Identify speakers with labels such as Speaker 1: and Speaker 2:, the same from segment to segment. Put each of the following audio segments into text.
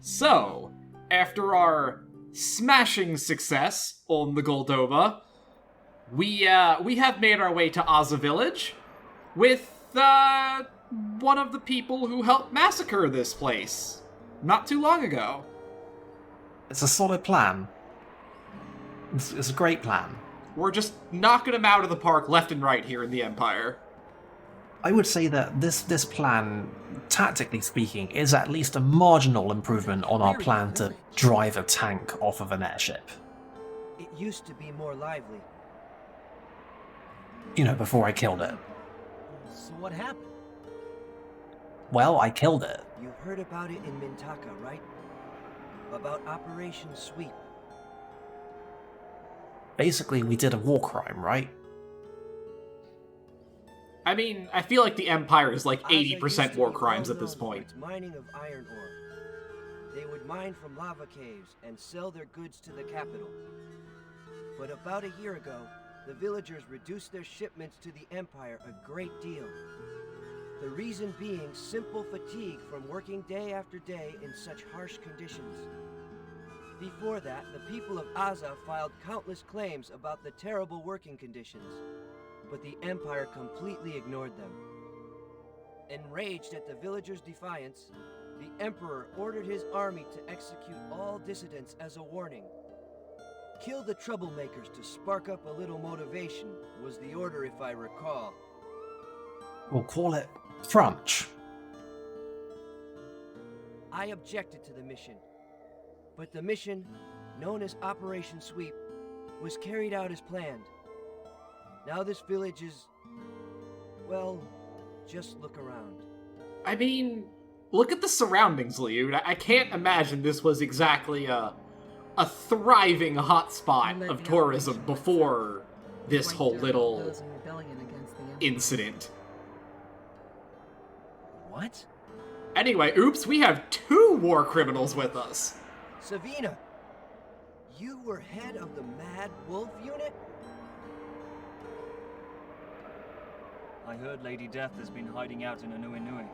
Speaker 1: So, after our smashing success on the Goldova, we have made our way to Azha village with one of the people who helped massacre this place not too long ago.
Speaker 2: It's a solid plan. It's a great plan.
Speaker 1: We're just knocking him out of the park left and right here in the Empire.
Speaker 2: I would say that this plan, tactically speaking, is at least a marginal improvement on our plan to drive a tank off of an airship.
Speaker 3: It used to be more lively.
Speaker 2: You know, before I killed it.
Speaker 3: So what happened?
Speaker 2: Well, I killed it.
Speaker 3: You heard about it in Mintaka, right? About Operation Sweep.
Speaker 2: Basically, we did a war crime, right?
Speaker 1: I mean, I feel like the Empire is like 80% war crimes at this point.
Speaker 3: Its mining of iron ore. They would mine from lava caves and sell their goods to the capital. But about a year ago, the villagers reduced their shipments to the Empire a great deal. The reason being simple fatigue from working day after day in such harsh conditions. Before that, the people of Azha filed countless claims about the terrible working conditions, but the Empire completely ignored them. Enraged at the villagers' defiance, the Emperor ordered his army to execute all dissidents as a warning. Kill the troublemakers to spark up a little motivation was the order, if I recall.
Speaker 2: We'll call it Frunch.
Speaker 3: I objected to the mission, but the mission, known as Operation Sweep, was carried out as planned. Now this village is... well, just look around.
Speaker 1: I mean, look at the surroundings, Liu. I can't imagine this was exactly a thriving hotspot of tourism before this whole little incident.
Speaker 3: What?
Speaker 1: Anyway, oops, we have 2 war criminals with us.
Speaker 3: Savina, you were head of the Mad Wolf unit?
Speaker 4: I heard Lady Death has been hiding out in Anui Nui.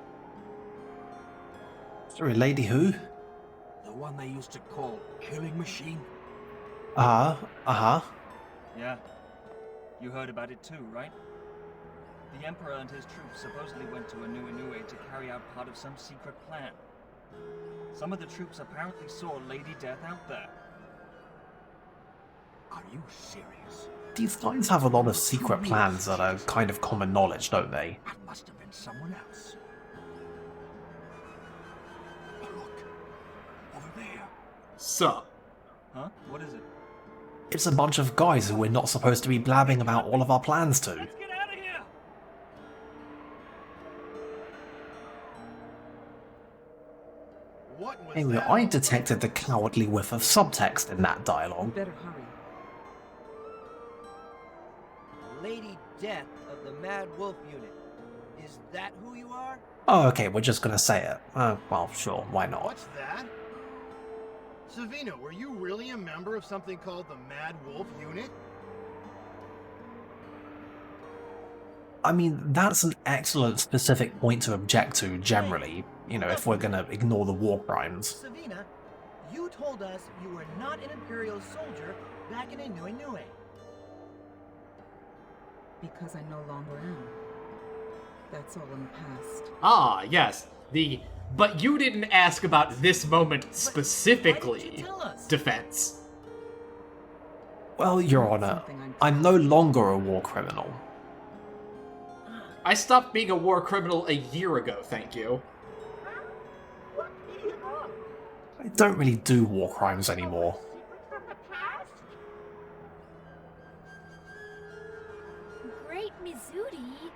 Speaker 2: Sorry, Lady who?
Speaker 5: The one they used to call Killing Machine?
Speaker 2: Uh-huh.
Speaker 4: Yeah. You heard about it too, right? The Emperor and his troops supposedly went to Anui Nui to carry out part of some secret plan. Some of the troops apparently saw Lady Death out there.
Speaker 5: Are you serious?
Speaker 2: These guys have a lot of secret plans that are kind of common knowledge, don't they?
Speaker 5: That must have been someone else. Oh, look. Over there.
Speaker 1: So,
Speaker 4: Huh? What is it?
Speaker 2: It's a bunch of guys who we're not supposed to be blabbing about all of our plans to.
Speaker 4: Let's get out of here!
Speaker 5: What was
Speaker 2: Anyway, I detected the cowardly whiff of subtext in that dialogue.
Speaker 6: Better hurry.
Speaker 3: Lady Death of the Mad Wolf unit. Is that who you are?
Speaker 2: Oh, okay, we're just gonna say it. Well, sure, why not?
Speaker 7: What's that? Savina, were you really a member of something called the Mad Wolf Unit?
Speaker 2: I mean, that's an excellent specific point to object to, generally, you know, if we're gonna ignore the war crimes.
Speaker 8: Savina, you told us you were not an Imperial soldier back in Anui Nui.
Speaker 6: Because I no longer am. That's all in the past.
Speaker 1: ah, yes, but you didn't ask about this moment
Speaker 8: Why
Speaker 1: specifically
Speaker 8: didn't you tell us?
Speaker 1: defense.
Speaker 2: Well, Your Honor, I'm no longer a war criminal.
Speaker 1: I stopped being a war criminal a year ago, thank you.
Speaker 2: I don't really do war crimes anymore.
Speaker 9: Great Mizuti.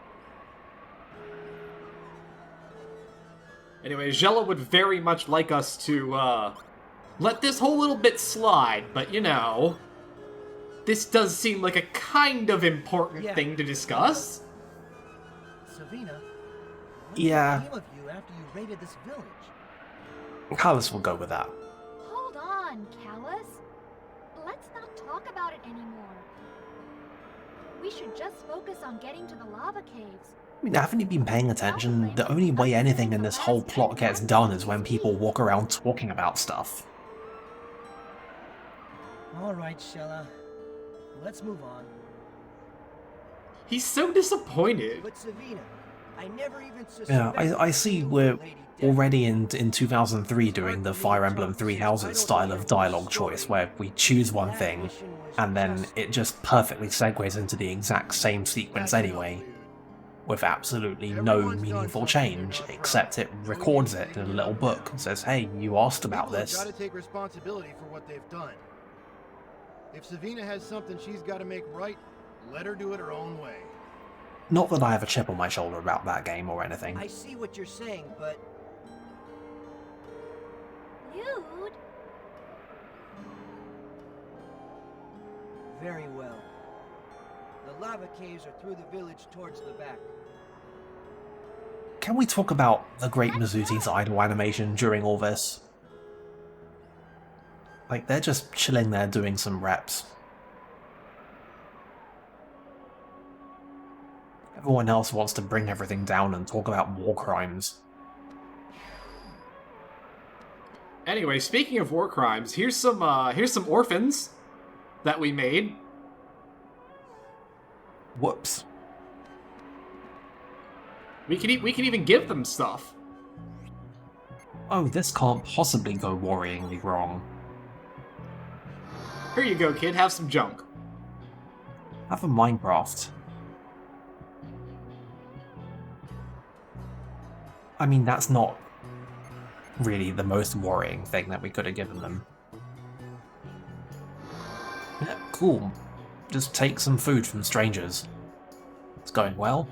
Speaker 1: Anyway, Jella would very much like us to, let this whole little bit slide, but you know, this does seem like a kind of important thing to discuss.
Speaker 8: Savina,
Speaker 2: Yeah.
Speaker 8: what became of you after you raided this village?
Speaker 2: Callus will go with that.
Speaker 9: Hold on, Callus. Let's not talk about it anymore. We should just focus on getting to the lava caves.
Speaker 2: I mean, haven't you been paying attention? The only way anything in this whole plot gets done is when people walk around talking about stuff.
Speaker 8: Alright, Shella. Let's move on.
Speaker 1: He's so disappointed.
Speaker 3: But Savina, I never even suspected.
Speaker 2: Yeah, I see we're already in 2003 doing the Fire Emblem Three Houses style of dialogue choice, where we choose one thing, and then it just perfectly segues into the exact same sequence anyway, with absolutely no meaningful change, except it records it in a little book and says, hey, you asked about
Speaker 7: People have
Speaker 2: this.
Speaker 7: got to take responsibility for what they've done. If Savina has something she's got to make right, let her do it her own way.
Speaker 2: Not that I have a chip on my shoulder about that game or anything.
Speaker 3: I see what you're saying, but
Speaker 9: Dude.
Speaker 3: very well. The lava caves are through the village towards the back.
Speaker 2: Can we talk about the Great Mizuti's idle animation during all this? Like, they're just chilling there doing some reps. Everyone else wants to bring everything down and talk about war crimes.
Speaker 1: Anyway, speaking of war crimes, here's some orphans that we made.
Speaker 2: Whoops.
Speaker 1: We can even give them stuff.
Speaker 2: Oh, this can't possibly go worryingly wrong.
Speaker 1: Here you go, kid. Have some junk.
Speaker 2: Have a Minecraft. I mean, that's not really the most worrying thing that we could have given them. Yeah, cool. Just take some food from strangers. It's going well.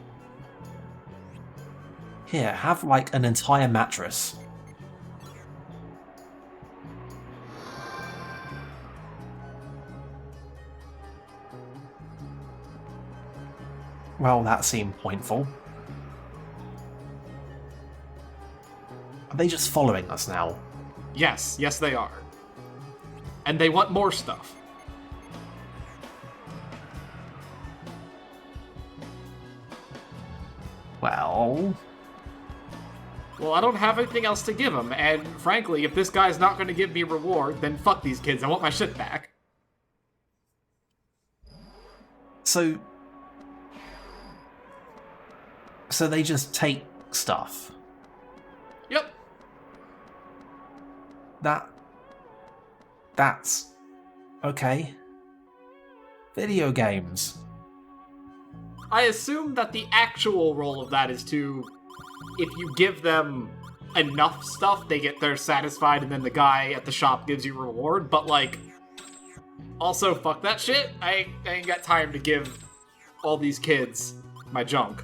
Speaker 2: Here, have like an entire mattress. Well, that seemed pointful. Are they just following us now?
Speaker 1: Yes, they are. And they want more stuff.
Speaker 2: Well...
Speaker 1: Well, I don't have anything else to give them, and frankly, if this guy's not going to give me a reward, then fuck these kids, I want my shit back.
Speaker 2: So they just take stuff.
Speaker 1: Yep.
Speaker 2: That's okay. Video games.
Speaker 1: I assume that the actual role of that is to, if you give them enough stuff, they're satisfied, and then the guy at the shop gives you a reward, but like, also fuck that shit. I ain't got time to give all these kids my junk.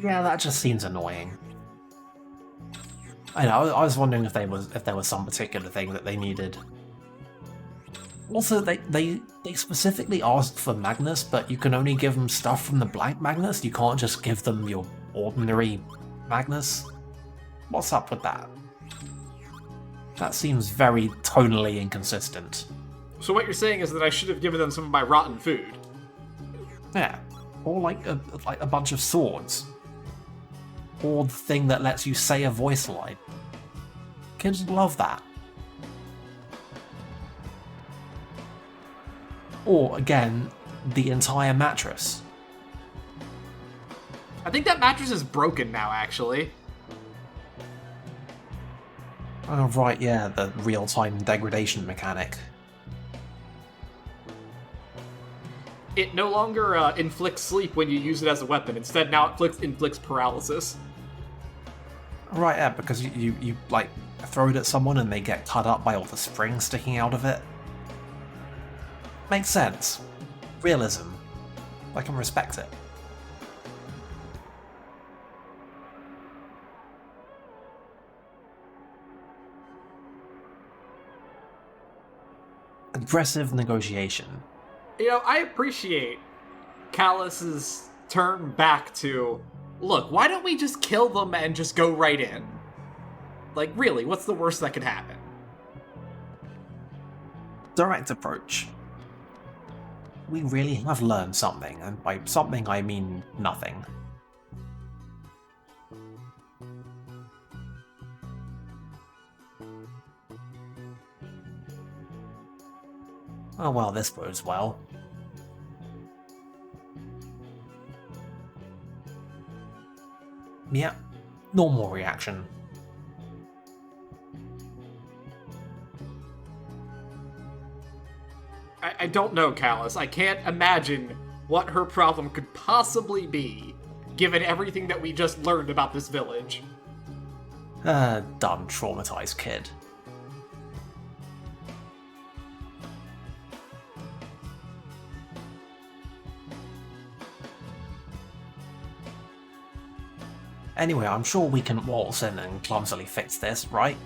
Speaker 2: Yeah, that just seems annoying. I know, I was wondering if there was some particular thing that they needed. Also, they specifically asked for Magnus, but you can only give them stuff from the blank Magnus? You can't just give them your ordinary Magnus? What's up with that? That seems very tonally inconsistent.
Speaker 1: So what you're saying is that I should have given them some of my rotten food.
Speaker 2: Yeah, or like a bunch of swords. Or the thing that lets you say a voice line. Kids love that. Or, again, the entire mattress.
Speaker 1: I think that mattress is broken now, actually.
Speaker 2: Oh, right, yeah, the real-time degradation mechanic.
Speaker 1: It no longer inflicts sleep when you use it as a weapon. Instead, now it inflicts paralysis.
Speaker 2: Right, yeah, because you like, throw it at someone and they get cut up by all the springs sticking out of it. Makes sense. Realism. I can respect it. Aggressive negotiation.
Speaker 1: You know, I appreciate Callus's turn back to, look, why don't we just kill them and just go right in? Like, really, what's the worst that could happen?
Speaker 2: Direct approach. we really have learned something, and by something I mean nothing. Oh well, this bodes well. Yeah, normal reaction.
Speaker 1: I don't know, Callus. I can't imagine what her problem could possibly be, given everything that we just learned about this village.
Speaker 2: Dumb, traumatized kid. Anyway, I'm sure we can waltz in and clumsily fix this, right?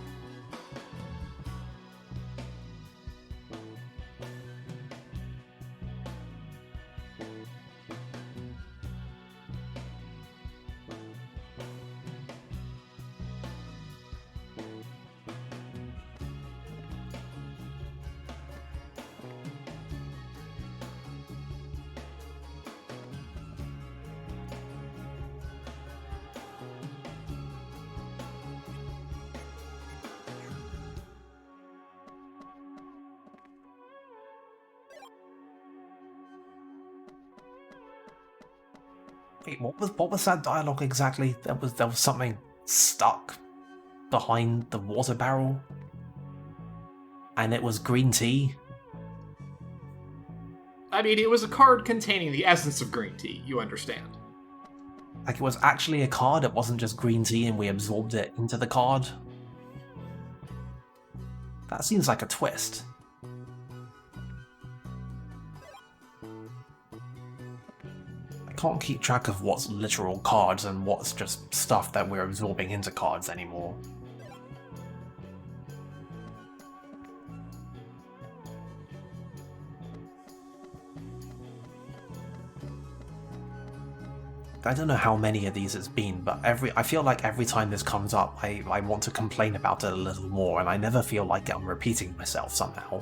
Speaker 2: Wait, what was that dialogue exactly? There was something stuck behind the water barrel, and it was green tea.
Speaker 1: I mean, it was a card containing the essence of green tea, you understand.
Speaker 2: Like it was actually a card, it wasn't just green tea and we absorbed it into the card. That seems like a twist. I can't keep track of what's literal cards and what's just stuff that we're absorbing into cards anymore. I don't know how many of these it's been, but I feel like every time this comes up, I want to complain about it a little more, and I never feel like I'm repeating myself somehow.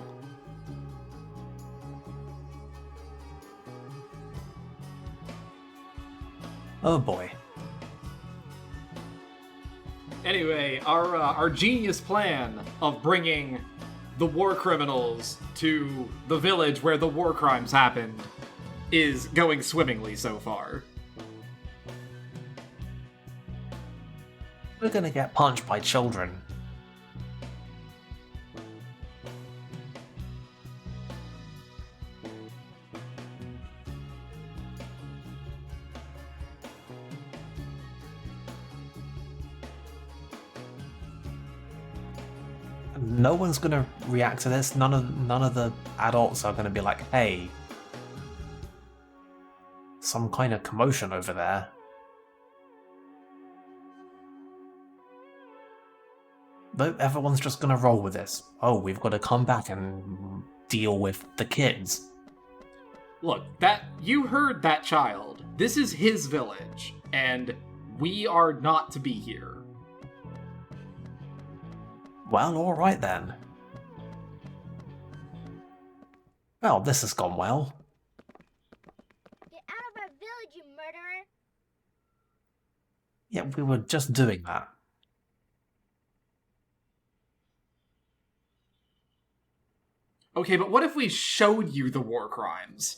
Speaker 2: Oh boy.
Speaker 1: Anyway, our genius plan of bringing the war criminals to the village where the war crimes happened is going swimmingly so far.
Speaker 2: We're gonna get punched by children. No one's gonna react to this. None of the adults are gonna be like, "Hey, some kind of commotion over there." But everyone's just gonna roll with this. Oh, we've got to come back and deal with the kids.
Speaker 1: Look, you heard that child. This is his village, and we are not to be here.
Speaker 2: Well, alright then. Well, this has gone well.
Speaker 9: Get out of our village, you murderer!
Speaker 2: Yeah, we were just doing that.
Speaker 1: Okay, but what if we showed you the war crimes?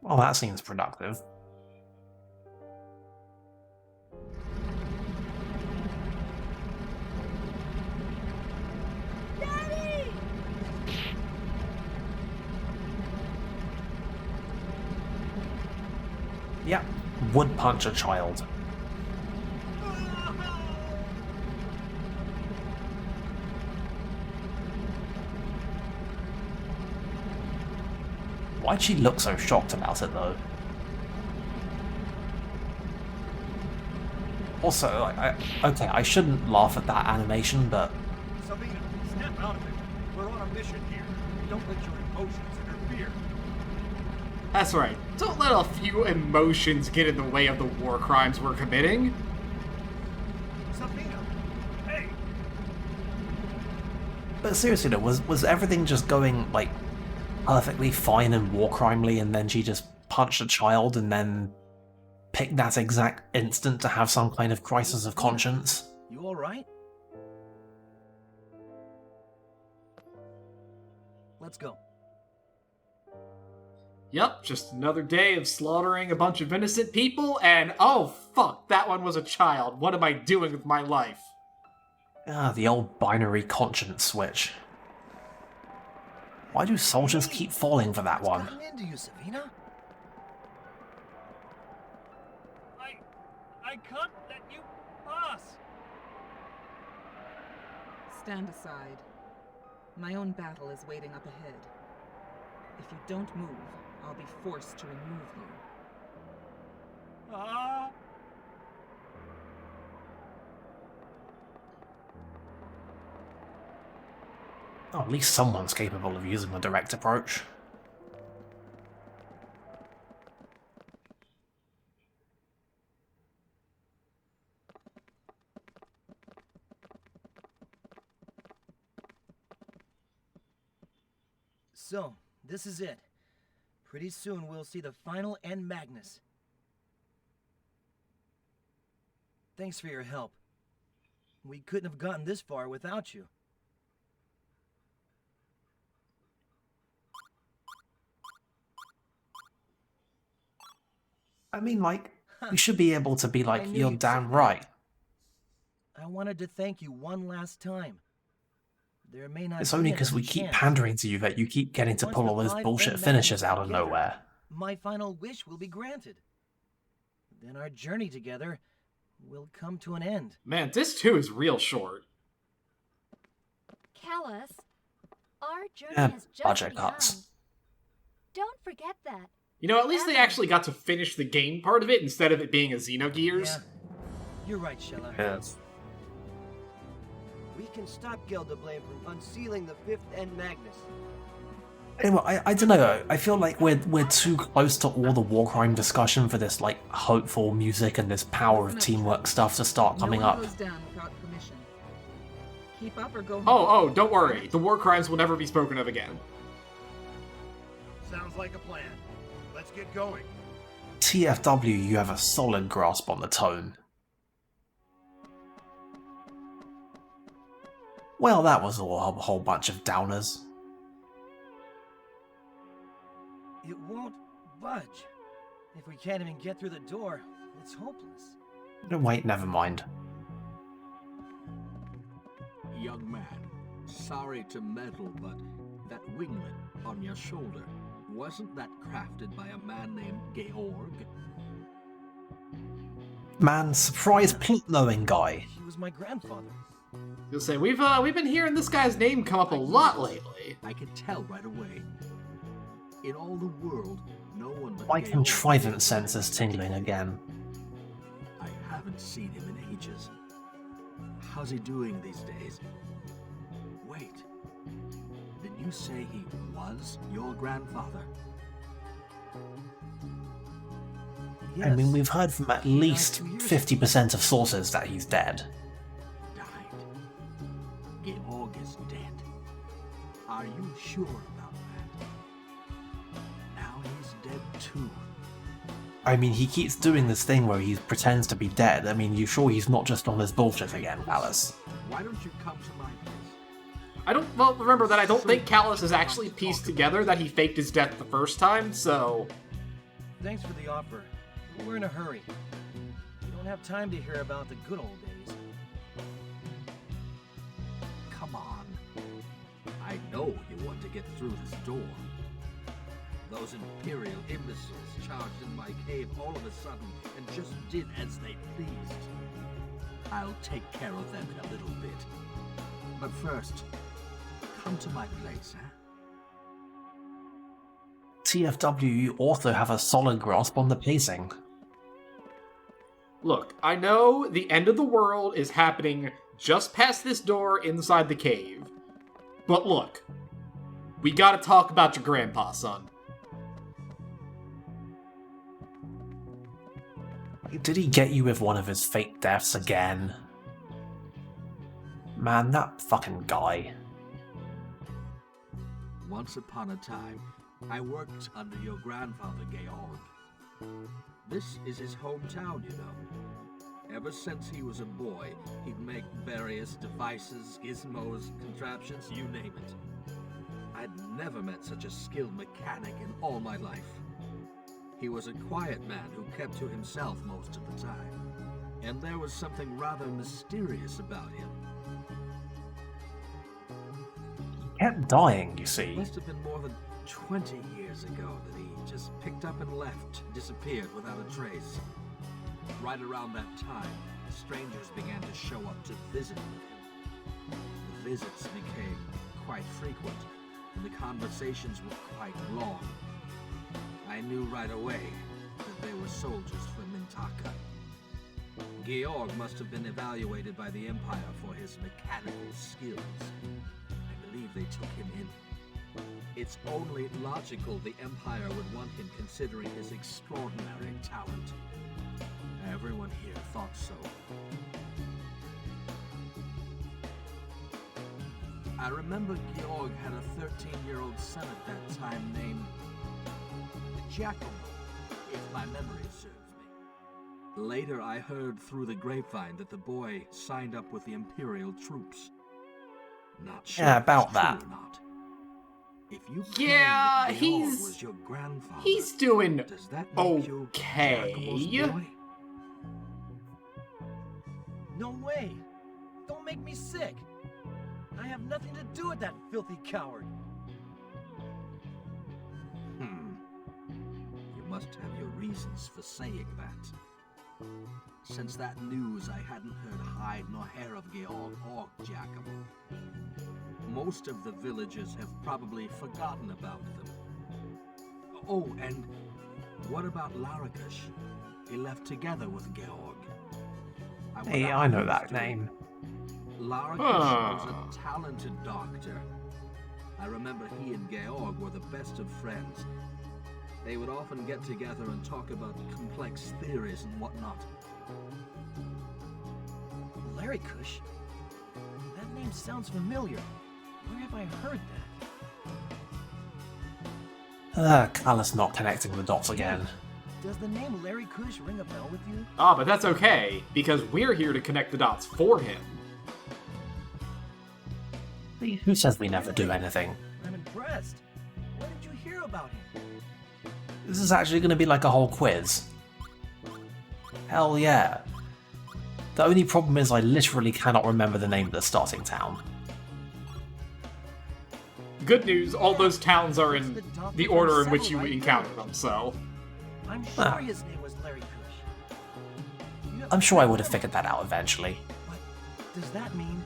Speaker 2: Well, that seems productive.
Speaker 9: Daddy!
Speaker 2: Yeah, would punch a child. Why'd she look so shocked about it, though? Also, okay, I shouldn't laugh at that animation, but...
Speaker 5: Sabina, snap out of it. We're on a mission here. Don't let your emotions interfere.
Speaker 1: That's right. Don't let a few emotions get in the way of the war crimes we're committing.
Speaker 5: Sabina! Hey!
Speaker 2: But seriously though, was everything just going, like, perfectly fine and war crimely, and then she just punched a child and then picked that exact instant to have some kind of crisis of conscience?
Speaker 3: You alright? Let's go.
Speaker 1: Yep, just another day of slaughtering a bunch of innocent people, and oh fuck, that one was a child. What am I doing with my life?
Speaker 2: Ah, the old binary conscience switch. Why do soldiers keep falling for that one?
Speaker 3: What's gotten into you, Savina?
Speaker 4: I can't let you pass.
Speaker 6: Stand aside. My own battle is waiting up ahead. If you don't move, I'll be forced to remove you.
Speaker 4: Ah.
Speaker 2: Oh, at least someone's capable of using the direct approach.
Speaker 3: So, this is it. Pretty soon we'll see the final End Magnus. Thanks for your help. We couldn't have gotten this far without you.
Speaker 2: I mean, like, you should be able to be like,
Speaker 3: I knew
Speaker 2: you're
Speaker 3: you'd
Speaker 2: damn
Speaker 3: say that.
Speaker 2: right.
Speaker 3: I wanted to thank you one last time. There may not
Speaker 2: It's
Speaker 3: be
Speaker 2: only because
Speaker 3: another
Speaker 2: we keep
Speaker 3: chance.
Speaker 2: pandering to you that you keep getting to
Speaker 3: Once
Speaker 2: pull
Speaker 3: the
Speaker 2: all those
Speaker 3: 5
Speaker 2: bullshit
Speaker 3: End
Speaker 2: finishes
Speaker 3: Magnus
Speaker 2: out
Speaker 3: are
Speaker 2: of
Speaker 3: together,
Speaker 2: nowhere.
Speaker 3: My final wish will be granted. Then our journey together will come to an end.
Speaker 1: Man, Disc 2 is real short.
Speaker 9: Callus, our journey
Speaker 2: Yeah,
Speaker 9: has just
Speaker 2: budget
Speaker 9: begun.
Speaker 2: cuts.
Speaker 9: Don't forget that.
Speaker 1: You know, at least they
Speaker 9: Azer.
Speaker 1: actually got to finish the game part of it instead of it being a Xenogears.
Speaker 3: Yeah, you're right, Shella.
Speaker 2: Yes.
Speaker 3: We can stop Gelderblame from unsealing the 5th End Magnus.
Speaker 2: Anyway, I don't know. I feel like we're too close to all the war crime discussion for this, like, hopeful music and this power of teamwork stuff to start coming
Speaker 6: no one
Speaker 2: up.
Speaker 6: goes down without permission. Keep up or go home.
Speaker 1: Oh, don't worry. The war crimes will never be spoken of again.
Speaker 7: Sounds like a plan. Let's get going.
Speaker 2: TFW, you have a solid grasp on the tone. Well, that was all a whole bunch of downers.
Speaker 3: It won't budge. If we can't even get through the door, it's hopeless.
Speaker 2: No, wait, never mind.
Speaker 10: Young man, sorry to meddle, but that winglet on your shoulder, wasn't that crafted by a man named Georg?
Speaker 2: Man, surprise plot-knowing guy.
Speaker 3: He was my grandfather.
Speaker 1: You'll say, we've been hearing this guy's name come up a lot lately.
Speaker 10: I could tell right away. In all the world, no one but
Speaker 2: My
Speaker 10: Georg
Speaker 2: contrivance
Speaker 10: is-
Speaker 2: sense is tingling again.
Speaker 10: I haven't seen him in ages. How's he doing these days? Wait. Did you say he was your grandfather?
Speaker 3: Yes.
Speaker 2: I mean, we've heard from at least 50% of sources that he's dead.
Speaker 10: Died. Georg is dead. Are you sure about that? Now he's dead too.
Speaker 2: I mean, he keeps doing this thing where he pretends to be dead. I mean, you sure he's not just on this bullshit again, Alice?
Speaker 10: Why don't you come to my place?
Speaker 1: Remember that I don't think Callus has actually pieced together that he faked his death the first time, so...
Speaker 3: Thanks for the offer. but We're in a hurry. We don't have time to hear about the good old days.
Speaker 10: Come on. I know you want to get through this door. Those Imperial imbeciles charged in my cave all of a sudden and just did as they pleased. I'll take care of them in a little bit. But first, come to my place, huh?
Speaker 2: TFW, you also have a solid grasp on the pacing.
Speaker 1: Look, I know the end of the world is happening just past this door inside the cave. But look, we gotta talk about your grandpa, son.
Speaker 2: Did he get you with one of his fake deaths again? Man, that fucking guy.
Speaker 10: Once upon a time, I worked under your grandfather, Georg. This is his hometown, you know. Ever since he was a boy, he'd make various devices, gizmos, contraptions, you name it. I'd never met such a skilled mechanic in all my life. He was a quiet man who kept to himself most of the time. And there was something rather mysterious about him.
Speaker 2: He kept dying, you
Speaker 10: It
Speaker 2: see.
Speaker 10: must have been more than 20 years ago that he just picked up and left, disappeared without a trace. Right around that time, strangers began to show up to visit with him. The visits became quite frequent, and the conversations were quite long. I knew right away that they were soldiers from Mintaka. Georg must have been evaluated by the Empire for his mechanical skills. I believe they took him in. It's only logical the Empire would want him considering his extraordinary talent. Everyone here thought so. I remember Georg had a 13-year-old son at that time named Giacomo, if my memory serves me. Later I heard through the grapevine that the boy signed up with the Imperial troops. Not sure
Speaker 2: Yeah,
Speaker 10: if
Speaker 2: about
Speaker 10: it's
Speaker 2: that.
Speaker 10: true or not. If you
Speaker 1: Yeah,
Speaker 10: claim Georg was your grandfather,
Speaker 1: He's doing
Speaker 10: does that make you Giacomo's
Speaker 1: okay.
Speaker 10: boy?
Speaker 8: No way! Don't make me sick! I have nothing to do with that filthy coward!
Speaker 10: You must have your reasons for saying that. Since that news, I hadn't heard hide nor hair of Georg or Giacomo. Most of the villagers have probably forgotten about them. Oh, and what about Larakush? He left together with Georg.
Speaker 2: Hey, I know that name.
Speaker 10: Larakush was a talented doctor. I remember he and Georg were the best of friends. They would often get together and talk about complex theories and whatnot.
Speaker 8: Larry Kush? That name sounds familiar. Where have I heard that?
Speaker 2: Callus not connecting the dots again.
Speaker 8: Does the name Larry Kush ring a bell with you?
Speaker 1: Ah, but that's okay, because we're here to connect the dots for him.
Speaker 2: Who says we never do anything?
Speaker 8: I'm impressed. Where did you hear about him?
Speaker 2: This is actually going to be like a whole quiz. Hell yeah. The only problem is I literally cannot remember the name of the starting town.
Speaker 1: Good news, all those towns are in the order in which you encounter them, so...
Speaker 8: I'm sure his name was Larry Kush.
Speaker 2: I'm sure I would have figured that out eventually.
Speaker 8: But does that mean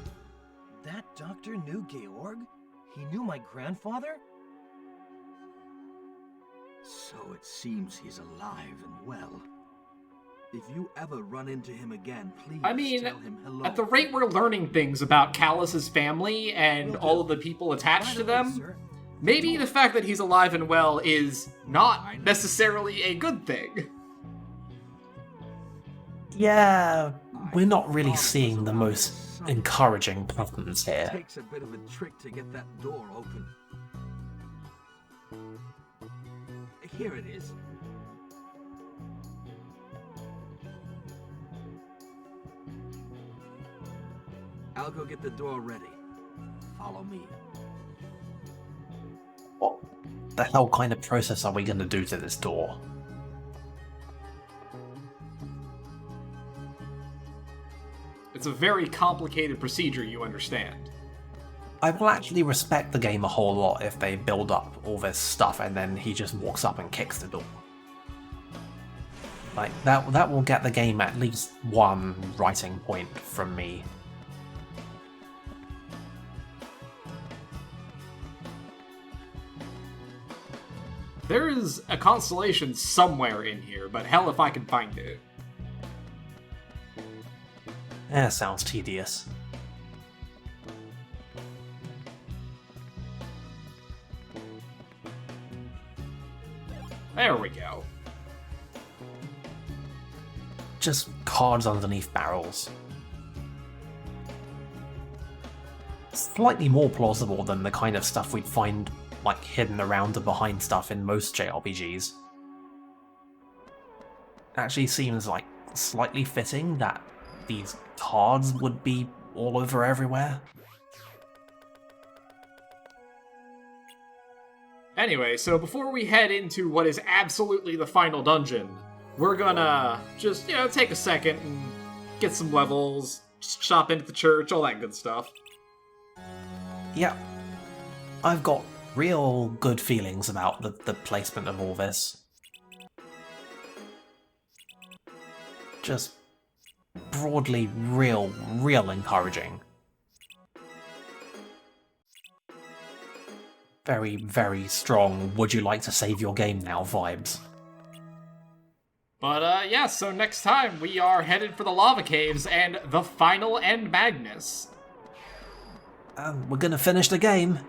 Speaker 8: that doctor knew Georg? He knew my grandfather?
Speaker 10: So it seems he's alive and well. If you ever run into him again, please
Speaker 1: I mean,
Speaker 10: tell him hello.
Speaker 1: at the rate we're learning things about Callus's family and all of the people attached to them, maybe the fact that he's alive and well is not necessarily a good thing.
Speaker 2: Yeah, we're not really seeing the most encouraging patterns
Speaker 10: It
Speaker 2: here.
Speaker 10: takes a bit of a trick to get that door open. Here it is. I'll go get the door ready. Follow me.
Speaker 2: What the hell kind of process are we going to do to this door?
Speaker 1: It's a very complicated procedure, you understand.
Speaker 2: I will actually respect the game a whole lot if they build up all this stuff and then he just walks up and kicks the door. Like, that will get the game at least one writing point from me.
Speaker 1: There is a constellation somewhere in here, but hell if I can find it.
Speaker 2: Sounds tedious.
Speaker 1: There we go.
Speaker 2: Just cards underneath barrels. Slightly more plausible than the kind of stuff we'd find like hidden around or behind stuff in most JRPGs. Actually seems like slightly fitting that these cards would be all over everywhere.
Speaker 1: Anyway, so before we head into what is absolutely the final dungeon, we're gonna just, take a second and get some levels, shop into the church, all that good stuff.
Speaker 2: Yeah, I've got real good feelings about the placement of all this. Just broadly real encouraging. Very, very strong, would you like to save your game now vibes.
Speaker 1: But, yeah, so next time we are headed for the lava caves and the final End Magnus.
Speaker 2: We're gonna finish the game.